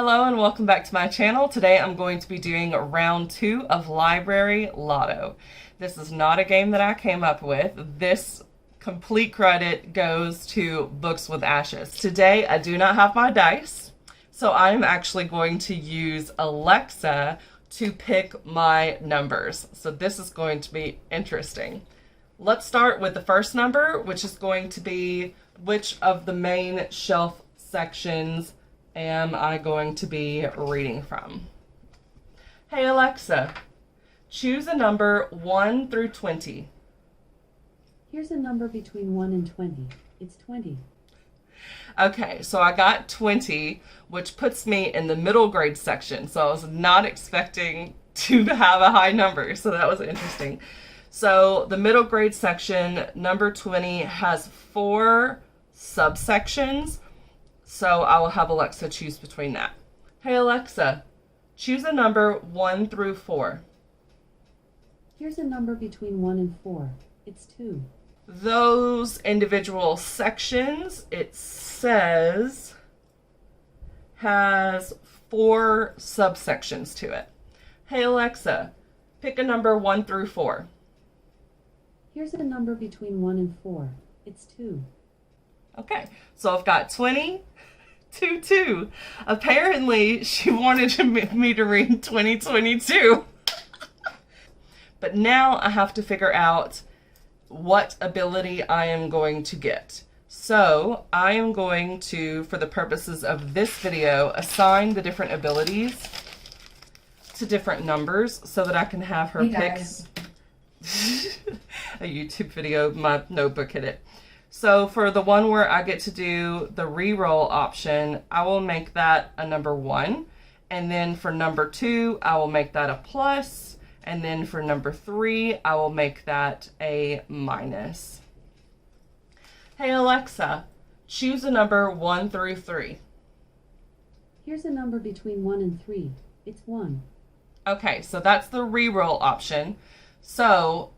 Hello and welcome back to my channel. Today I'm going to be doing round 2 of Library Lotto. This is not a game that I came up with. This complete credit goes to Books with Ashes. Today I do not have my dice, so I'm actually going to use Alexa to pick my numbers. So this is going to be interesting. Let's start with the first number, which is going to be which of the main shelf sections am I going to be reading from. Hey Alexa, choose a number 1 through 20. Here's a number between 1 and 20. It's 20. Okay, so I got 20, which puts me in the middle grade section. So I was not expecting to have a high number, so that was interesting. So the middle grade section, number 20, has 4 subsections. So I will have Alexa choose between that. Hey Alexa, choose a number 1 through 4. Here's a number between 1 and 4. It's 2. Those individual sections, it says, has 4 subsections to it. Hey Alexa, pick a number 1 through 4. Here's a number between 1 and 4. It's 2. Okay, so I've got 20, 2. Apparently, she wanted me to read 2022. But now I have to figure out what ability I am going to get. So I am going to, for the purposes of this video, assign the different abilities to different numbers so that I can have her pick a YouTube video. My notebook hit it. So for the one where I get to do the reroll option, I will make that a number 1. And then for number 2, I will make that a plus. And then for number 3, I will make that a minus. Hey Alexa, choose a number 1 through 3. Here's a number between 1 and 3. It's 1. Okay, so that's the reroll option. So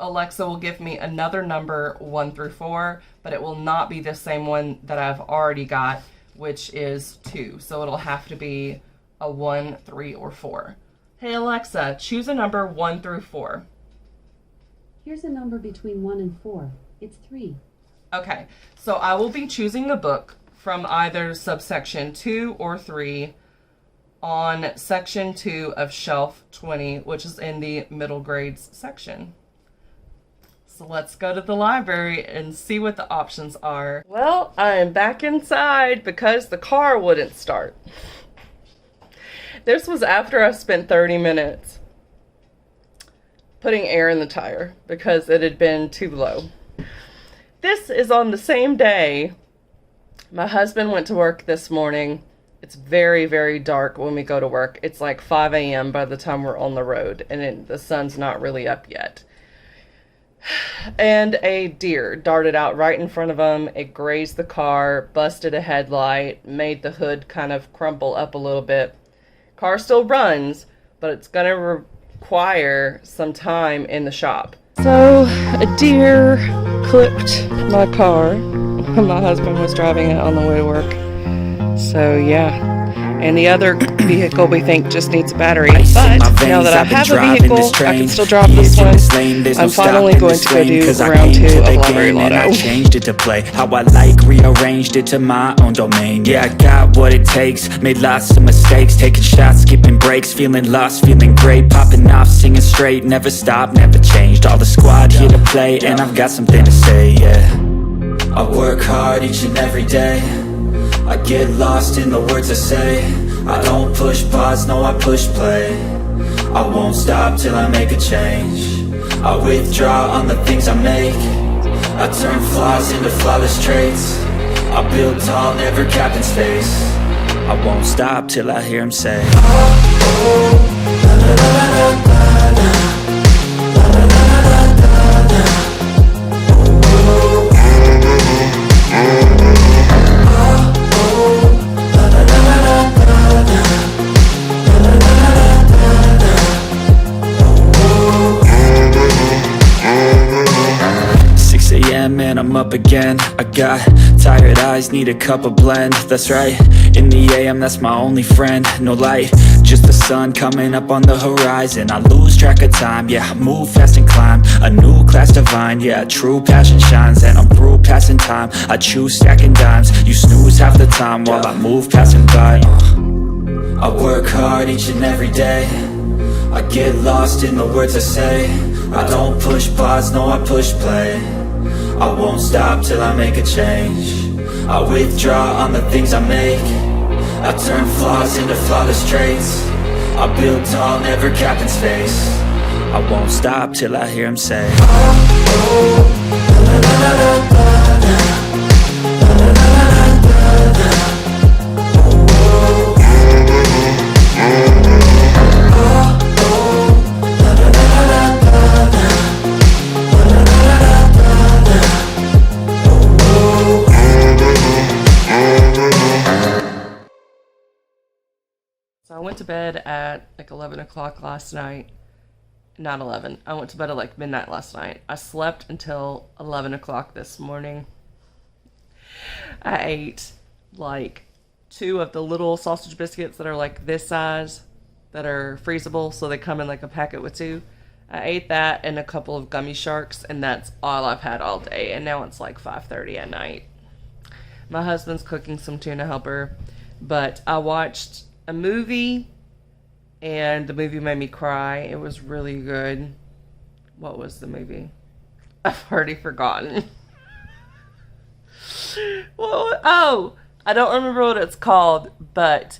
Alexa will give me another number 1 through 4, but it will not be the same one that I've already got, which is 2. So it'll have to be a 1, 3, or 4. Hey Alexa, choose a number 1 through 4. Here's a number between 1 and 4. It's 3. Okay, so I will be choosing the book from either subsection 2 or 3 on section 2 of shelf 20, which is in the middle grades section. So let's go to the library and see what the options are. Well, I am back inside because the car wouldn't start. This was after I spent 30 minutes putting air in the tire because it had been too low. This is on the same day my husband went to work this morning. It's very, very dark when we go to work. It's like 5 a.m. by the time we're on the road, and the sun's not really up yet. And a deer darted out right in front of him. It grazed the car, busted a headlight, made the hood kind of crumple up a little bit. Car still runs, but it's going to require some time in the shop. So a deer clipped my car when my husband was driving it on the way to work. So yeah. And the other vehicle we think just needs a battery. But now that I have a vehicle, I can still drive this one. I'm finally going to go do round 2 of Library Lotto. I changed it to play how I like, rearranged it to my own domain. Yeah, I got what it takes, made lots of mistakes, taking shots, skipping breaks, feeling lost, feeling great, popping off, singing straight, never stopped, never changed. All the squad here to play, and I've got something to say, yeah. I work hard each and every day, I get lost in the words I say. I don't push pause, no I push play. I won't stop till I make a change. I withdraw on the things I make. I turn flaws into flawless traits. I build tall, never capped in space. I won't stop till I hear him say, oh, oh, la, la, la, la, la, la. And I'm up again. I got Tired eyes need a cup of blend, that's right. In the AM, that's my only friend. No light, just the sun coming up on the horizon. I lose track of time, yeah, I move fast and climb a new class divine, yeah, true passion shines. And I'm through passing time, I choose stacking dimes. You snooze half the time while I move passing by. I work hard each and every day. I get lost in the words I say. I don't push pause, no, I push play. I won't stop till I make a change. I withdraw on the things I make. I turn flaws into flawless traits. I build tall, never capped in space. I won't stop till I hear him say, So I went to bed at like 11 o'clock last night. Not 11. I went to bed at like midnight last night. I slept until 11 o'clock this morning. I ate like 2 of the little sausage biscuits that are like this size, that are freezable, so they come in like a packet with 2. I ate that and a couple of gummy sharks, and that's all I've had all day. And now it's like 5:30 at night. My husband's cooking some tuna helper, but I watched a movie, and the movie made me cry. It was really good. What was the movie? I've already forgotten. Well, oh, I don't remember what it's called, but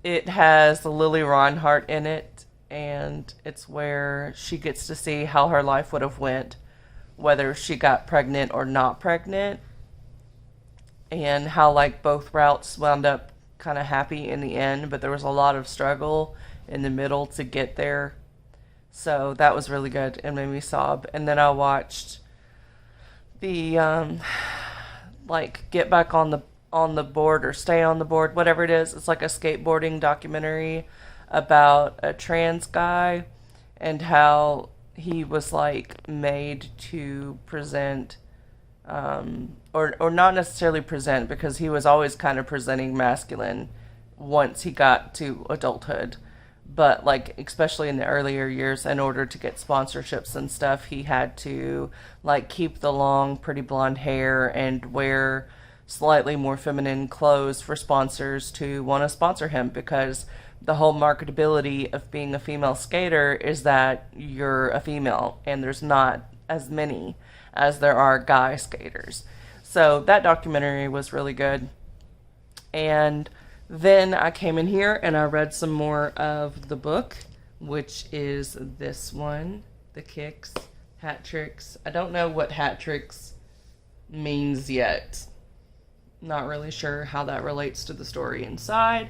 it has Lily Reinhart in it, and it's where she gets to see how her life would have went, whether she got pregnant or not pregnant, and how like both routes wound up kind of happy in the end, but there was a lot of struggle in the middle to get there. So that was really good and made me sob. And then I watched the like Get Back on the Board or Stay on the Board, whatever it is. It's like a skateboarding documentary about a trans guy and how he was like made to present or not necessarily present, because he was always kind of presenting masculine once he got to adulthood. But like, especially in the earlier years, in order to get sponsorships and stuff, he had to like keep the long, pretty blonde hair and wear slightly more feminine clothes for sponsors to want to sponsor him, because the whole marketability of being a female skater is that you're a female and there's not as many as there are guy skaters. So that documentary was really good. And then I came in here and I read some more of the book, which is this one, The Kicks, Hat Tricks. I don't know what hat tricks means yet. Not really sure how that relates to the story inside,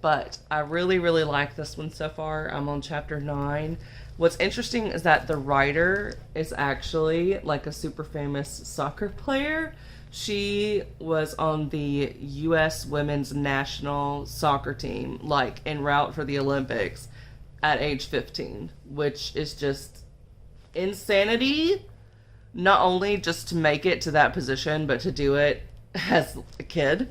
but I really, really like this one so far. I'm on chapter 9. What's interesting is that the writer is actually like a super famous soccer player. She was on the U.S. women's national soccer team, like en route for the Olympics at age 15, which is just insanity. Not only just to make it to that position, but to do it as a kid.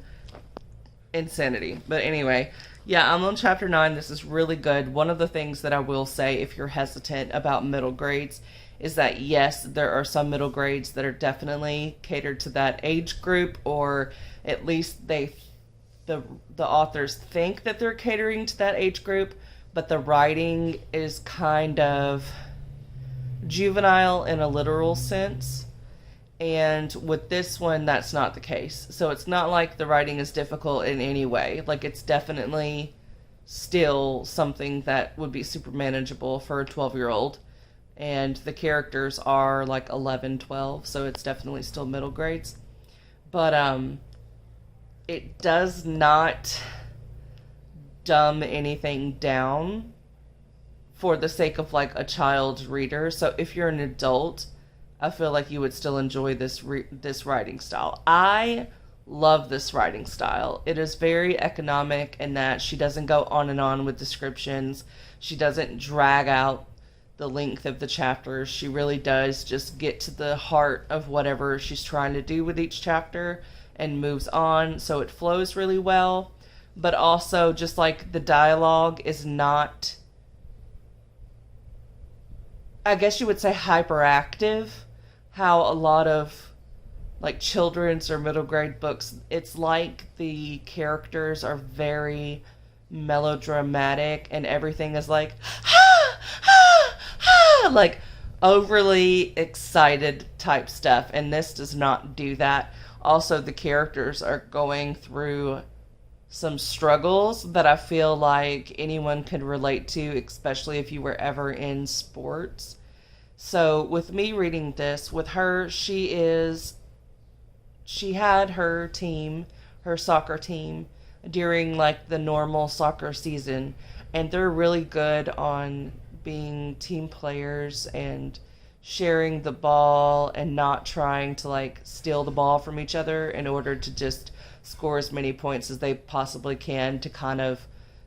Insanity. But anyway, yeah, I'm on chapter 9. This is really good. One of the things that I will say, if you're hesitant about middle grades, is that yes, there are some middle grades that are definitely catered to that age group, or at least the authors think that they're catering to that age group, but the writing is kind of juvenile in a literal sense. And with this one, that's not the case. So it's not like the writing is difficult in any way. Like, it's definitely still something that would be super manageable for a 12-year-old. And the characters are like 11, 12, so it's definitely still middle grades. But it does not dumb anything down for the sake of like a child reader. So if you're an adult, I feel like you would still enjoy this writing style. I love this writing style. It is very economic in that she doesn't go on and on with descriptions. She doesn't drag out the length of the chapters. She really does just get to the heart of whatever she's trying to do with each chapter, and moves on, so it flows really well. But also, just like the dialogue is not, I guess you would say, hyperactive, how a lot of like children's or middle grade books, it's like the characters are very melodramatic and everything is like, ha, ha, ha, like overly excited type stuff. And this does not do that. Also, the characters are going through some struggles that I feel like anyone could relate to, especially if you were ever in sports. So with me reading this, with her, she had her team, her soccer team, during like the normal soccer season, and they're really good on being team players and sharing the ball and not trying to like steal the ball from each other in order to just score as many points as they possibly can to kind of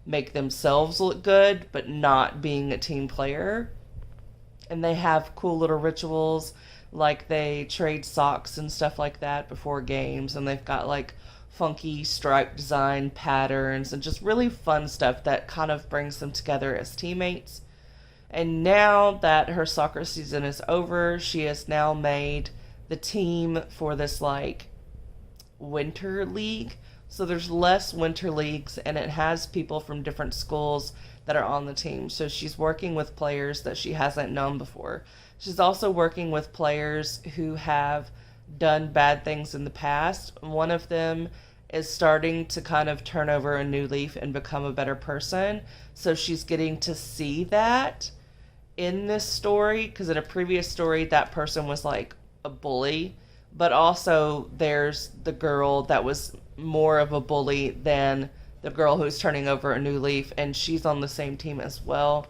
make themselves look good, but not being a team player. And they have cool little rituals, like they trade socks and stuff like that before games, and they've got like funky stripe design patterns and just really fun stuff that kind of brings them together as teammates. And now that her soccer season is over, she has now made the team for this like winter league. So there's less winter leagues, and it has people from different schools that are on the team. So she's working with players that she hasn't known before. She's also working with players who have done bad things in the past. One of them is starting to kind of turn over a new leaf and become a better person. So she's getting to see that in this story, because in a previous story, that person was like a bully. But also there's the girl that was more of a bully than the girl who's turning over a new leaf, and she's on the same team as well.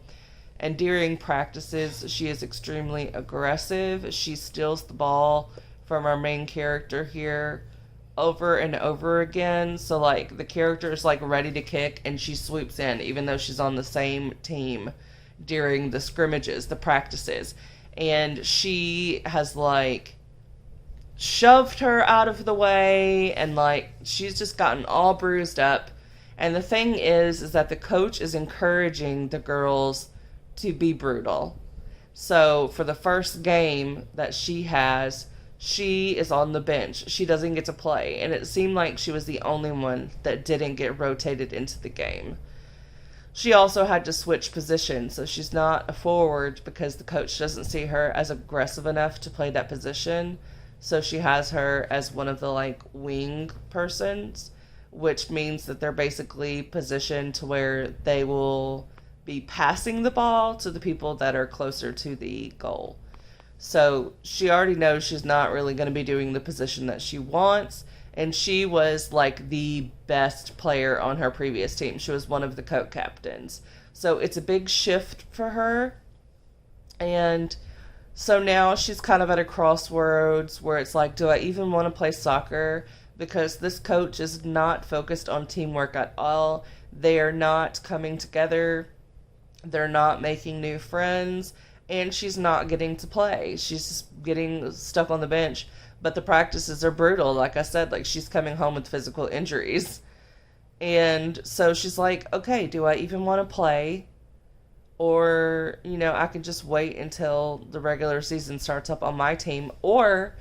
And during practices, she is extremely aggressive. She steals the ball from our main character here over and over again. So like the character is like ready to kick and she swoops in, even though she's on the same team during the scrimmages, the practices. And she has like shoved her out of the way, and like she's just gotten all bruised up. And the thing is that the coach is encouraging the girls to be brutal. So for the first game that she has, she is on the bench. She doesn't get to play. And it seemed like she was the only one that didn't get rotated into the game. She also had to switch positions. So she's not a forward because the coach doesn't see her as aggressive enough to play that position. So she has her as one of the like wing persons, which means that they're basically positioned to where they will be passing the ball to the people that are closer to the goal. So she already knows she's not really going to be doing the position that she wants, and she was like the best player on her previous team. She was one of the co-captains. So it's a big shift for her, and so now she's kind of at a crossroads where it's like, do I even want to play soccer? Because this coach is not focused on teamwork at all. They are not coming together. They're not making new friends. And she's not getting to play. She's just getting stuck on the bench. But the practices are brutal. Like I said, like she's coming home with physical injuries. And so she's like, okay, do I even want to play? Or, you know, I can just wait until the regular season starts up on my team. Or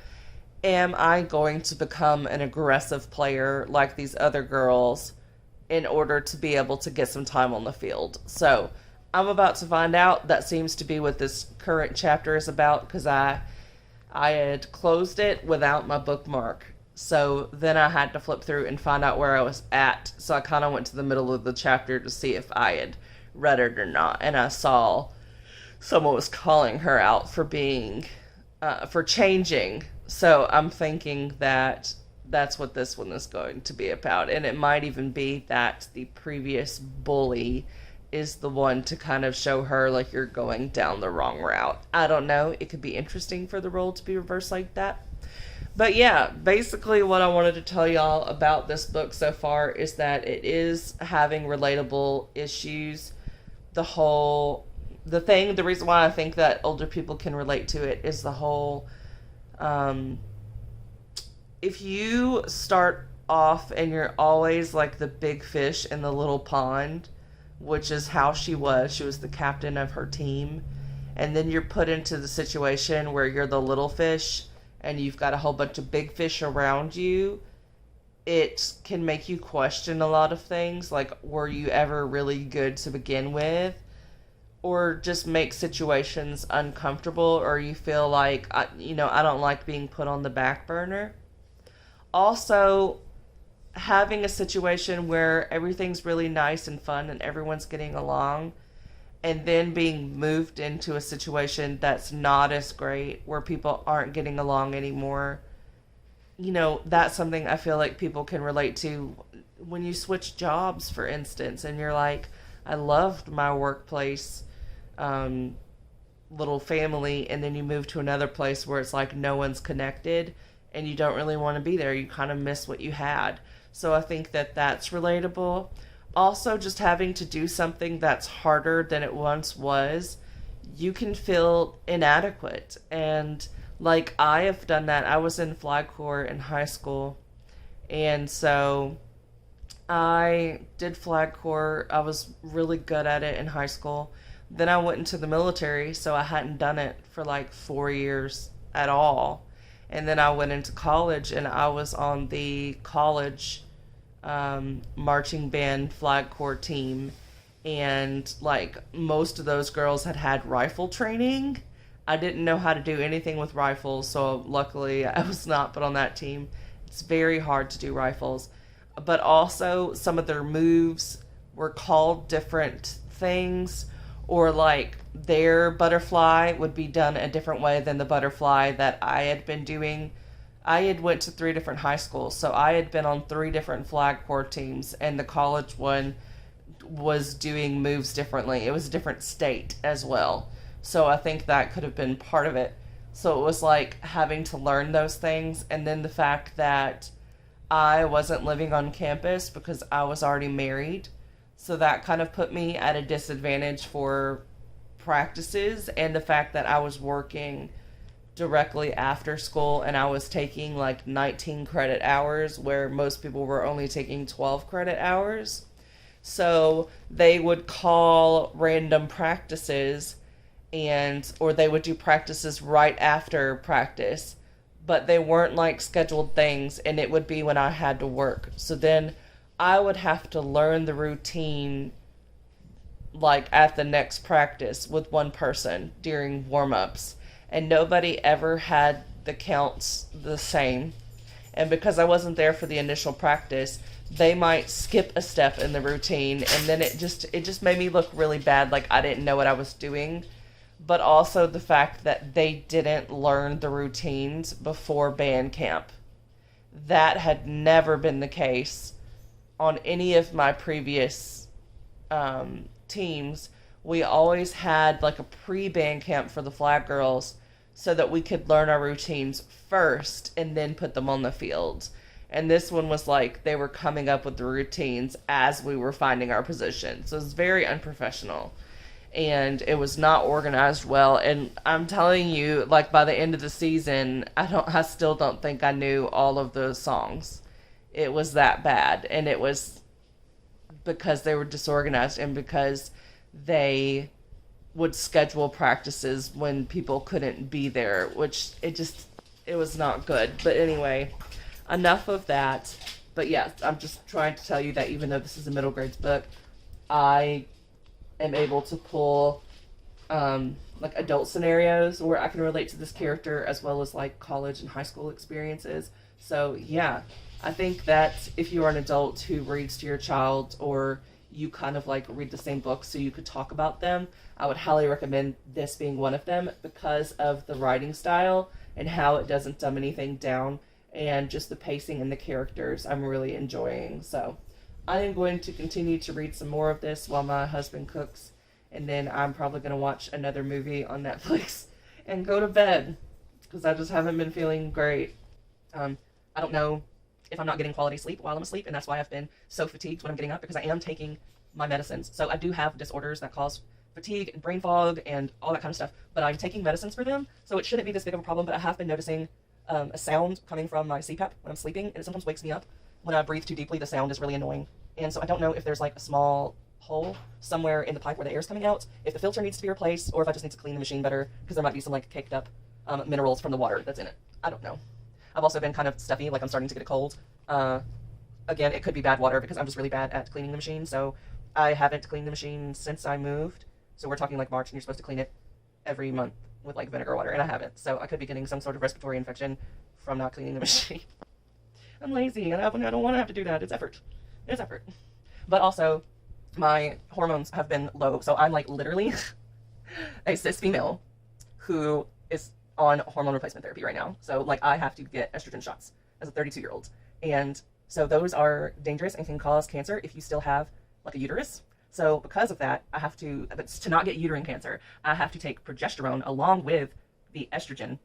am I going to become an aggressive player like these other girls in order to be able to get some time on the field? So I'm about to find out. That seems to be what this current chapter is about, because I had closed it without my bookmark. So then I had to flip through and find out where I was at. So I kind of went to the middle of the chapter to see if I had read it or not. And I saw someone was calling her out for being, for changing. So I'm thinking that that's what this one is going to be about. And it might even be that the previous bully is the one to kind of show her like you're going down the wrong route. I don't know. It could be interesting for the role to be reversed like that. But yeah, basically what I wanted to tell y'all about this book so far is that it is having relatable issues. The reason why I think that older people can relate to it is the whole if you start off and you're always like the big fish in the little pond, which is how she was. She was the captain of her team. And then you're put into the situation where you're the little fish and you've got a whole bunch of big fish around you. It can make you question a lot of things, like, were you ever really good to begin with? Or just make situations uncomfortable, or you feel like, I don't like being put on the back burner. Also, having a situation where everything's really nice and fun and everyone's getting along, and then being moved into a situation that's not as great, where people aren't getting along anymore. That's something I feel like people can relate to when you switch jobs, for instance, and you're like, I loved my workplace, little family, and then you move to another place where it's like no one's connected and you don't really want to be there. You kind of miss what you had. So I think that that's relatable. Also, just having to do something that's harder than it once was, you can feel inadequate. And like, I have done that. I was in flag corps in high school, and so I did flag corps. I was really good at it in high school. Then I went into the military, so I hadn't done it for like 4 years at all. And then I went into college, and I was on the college marching band flag corps team. And like, most of those girls had rifle training. I didn't know how to do anything with rifles, so luckily I was not put on that team. It's very hard to do rifles. But also, some of their moves were called different things, or like their butterfly would be done a different way than the butterfly that I had been doing. I had went to 3 different high schools, so I had been on 3 different flag corps teams, and the college one was doing moves differently. It was a different state as well. So I think that could have been part of it. So it was like having to learn those things, and then the fact that I wasn't living on campus because I was already married. So that kind of put me at a disadvantage for practices, and the fact that I was working directly after school and I was taking like 19 credit hours where most people were only taking 12 credit hours. So they would call random practices, or they would do practices right after practice, but they weren't like scheduled things, and it would be when I had to work. So then I would have to learn the routine like at the next practice with one person during warm-ups, and nobody ever had the counts the same. And because I wasn't there for the initial practice, they might skip a step in the routine, and then it just made me look really bad, like I didn't know what I was doing. But also the fact that they didn't learn the routines before band camp. That had never been the case on any of my previous teams. We always had like a pre-band camp for the flag girls so that we could learn our routines first and then put them on the field. And this one was like they were coming up with the routines as we were finding our position. So it was very unprofessional. And it was not organized well. And I'm telling you, like, by the end of the season, I still don't think I knew all of those songs. It was that bad. And it was because they were disorganized and because they would schedule practices when people couldn't be there, which it was not good. But anyway, enough of that. But yeah, I'm just trying to tell you that even though this is a middle grades book, I am able to pull like adult scenarios where I can relate to this character, as well as like college and high school experiences. So yeah, I think that if you are an adult who reads to your child, or you kind of like read the same books so you could talk about them, I would highly recommend this being one of them, because of the writing style and how it doesn't dumb anything down, and just the pacing and the characters I'm really enjoying. So I am going to continue to read some more of this while my husband cooks, and then I'm probably going to watch another movie on Netflix and go to bed, because I just haven't been feeling great. I don't know if I'm not getting quality sleep while I'm asleep, and that's why I've been so fatigued when I'm getting up, because I am taking my medicines. So I do have disorders that cause fatigue and brain fog and all that kind of stuff, but I'm taking medicines for them, so it shouldn't be this big of a problem. But I have been noticing a sound coming from my CPAP when I'm sleeping, and it sometimes wakes me up. When I breathe too deeply, the sound is really annoying. And so I don't know if there's like a small hole somewhere in the pipe where the air is coming out, if the filter needs to be replaced, or if I just need to clean the machine better, because there might be some like caked up minerals from the water that's in it. I don't know. I've also been kind of stuffy, like I'm starting to get a cold. Again, it could be bad water because I'm just really bad at cleaning the machine. So I haven't cleaned the machine since I moved. So we're talking like March, and you're supposed to clean it every month with like vinegar water, and I haven't. So I could be getting some sort of respiratory infection from not cleaning the machine. I'm lazy, and I don't want to have to do that. It's effort. It's effort. But also, my hormones have been low. So I'm like literally a cis female who is on hormone replacement therapy right now. So like I have to get estrogen shots as a 32-year-old. And so those are dangerous and can cause cancer if you still have like a uterus. So because of that, I have to not get uterine cancer, I have to take progesterone along with the estrogen.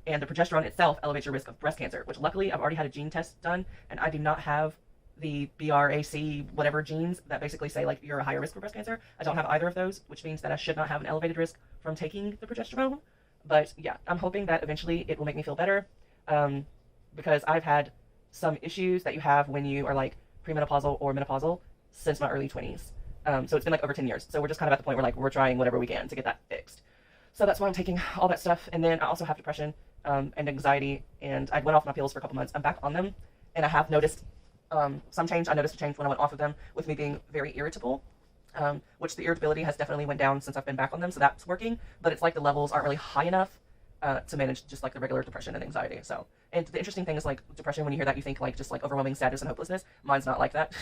And the progesterone itself elevates your risk of breast cancer, which luckily I've already had a gene test done, and I do not have the BRAC whatever genes that basically say like you're a higher risk for breast cancer. I don't have either of those, which means that I should not have an elevated risk from taking the progesterone. But yeah, I'm hoping that eventually it will make me feel better, because I've had some issues that you have when you are like premenopausal or menopausal since my early 20s. So it's been like over 10 years. So we're just kind of at the point where like we're trying whatever we can to get that fixed. So that's why I'm taking all that stuff. And then I also have depression and anxiety, and I went off my pills for a couple months. I'm back on them, and I have noticed some change. I noticed a change when I went off of them with me being very irritable, which the irritability has definitely went down since I've been back on them. So that's working, but it's like the levels aren't really high enough to manage just like the regular depression and anxiety. So, and the interesting thing is like depression, when you hear that, you think like just like overwhelming sadness and hopelessness. Mine's not like that.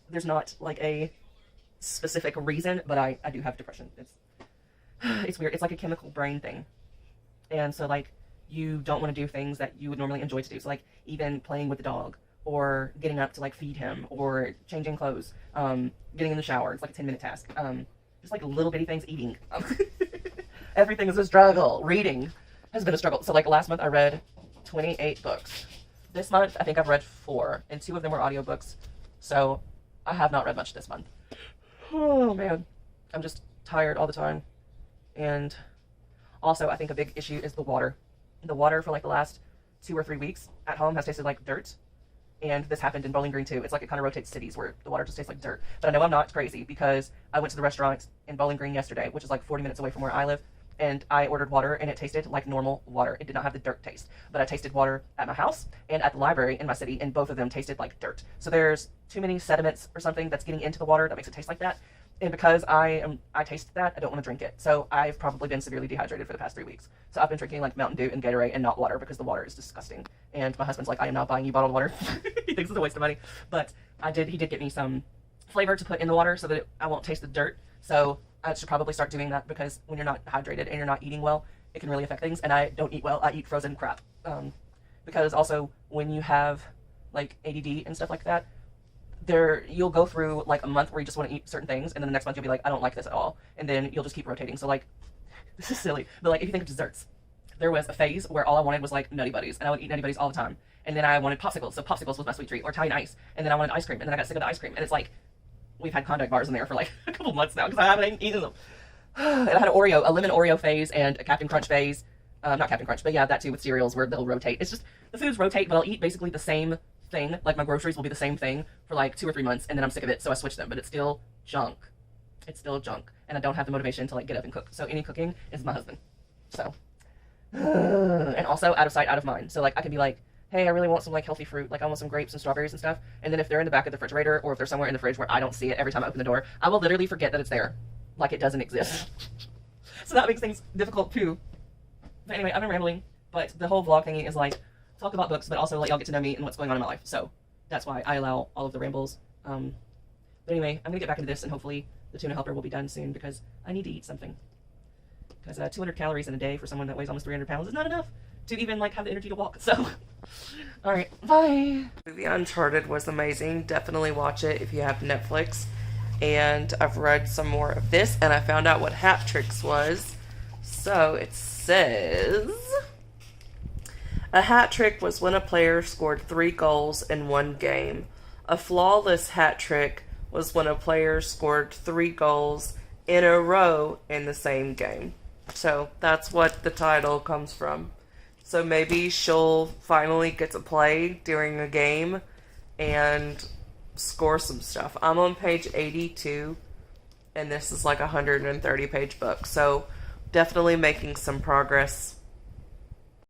There's not like a specific reason, but I do have depression. It's weird. It's like a chemical brain thing. And so like you don't want to do things that you would normally enjoy to do. So like even playing with the dog, or getting up to like feed him, or changing clothes, getting in the shower. It's like a 10-minute task. Just like little bitty things, eating. Everything is a struggle. Reading has been a struggle. So like last month I read 28 books. This month I think I've read 4, and 2 of them were audiobooks. So I have not read much this month. Oh man, I'm just tired all the time. And also I think a big issue is the water. The water for like the last 2 or 3 weeks at home has tasted like dirt. And this happened in Bowling Green too. It's like it kind of rotates cities where the water just tastes like dirt. But I know I'm not crazy, because I went to the restaurant in Bowling Green yesterday, which is like 40 minutes away from where I live, and I ordered water, and it tasted like normal water. It did not have the dirt taste. But I tasted water at my house and at the library in my city, and both of them tasted like dirt. So there's too many sediments or something that's getting into the water that makes it taste like that. And because I tasted that, I don't want to drink it. So I've probably been severely dehydrated for the past 3 weeks. So I've been drinking like Mountain Dew and Gatorade and not water, because the water is disgusting. And my husband's like, I am not buying you bottled water. He thinks it's a waste of money. But he did get me some flavor to put in the water so that I won't taste the dirt. So I should probably start doing that, because when you're not hydrated and you're not eating well, it can really affect things. And I don't eat well. I eat frozen crap. Because also when you have like ADD and stuff like that, you'll go through like a month where you just want to eat certain things, and then the next month you'll be like, I don't like this at all, and then you'll just keep rotating. So like, this is silly, but like if you think of desserts, there was a phase where all I wanted was like Nutty Buddies, and I would eat Nutty Buddies all the time, and then I wanted popsicles, so popsicles was my sweet treat, or Italian ice, and then I wanted ice cream, and then I got sick of the ice cream, and it's like we've had Klondike bars in there for like a couple months now because I haven't eaten them. And I had a lemon Oreo phase, and a Captain Crunch phase. Not Captain Crunch, but yeah, that too, with cereals where they'll rotate. It's just the foods rotate, but I'll eat basically the same thing. Like my groceries will be the same thing for like 2 or 3 months, and then I'm sick of it, so I switch them. But it's still junk. It's still junk, and I don't have the motivation to like get up and cook. So any cooking is my husband. So, and also out of sight, out of mind. So like I could be like, hey, I really want some like healthy fruit. Like I want some grapes and strawberries and stuff. And then if they're in the back of the refrigerator, or if they're somewhere in the fridge where I don't see it every time I open the door, I will literally forget that it's there, like it doesn't exist. So that makes things difficult too. But anyway, I've been rambling. But the whole vlog thingy is like talk about books, but also let y'all get to know me and what's going on in my life. So that's why I allow all of the rambles. But anyway, I'm gonna get back into this, and hopefully the tuna helper will be done soon, because I need to eat something. Because 200 calories in a day for someone that weighs almost 300 pounds is not enough to even like have the energy to walk. So, all right, bye. The movie Uncharted was amazing. Definitely watch it if you have Netflix. And I've read some more of this, and I found out what hat tricks was. So it says, a hat trick was when a player scored 3 goals in one game. A flawless hat trick was when a player scored 3 goals in a row in the same game. So that's what the title comes from. So maybe she'll finally get to play during a game and score some stuff. I'm on page 82, and this is like a 130 page book. So definitely making some progress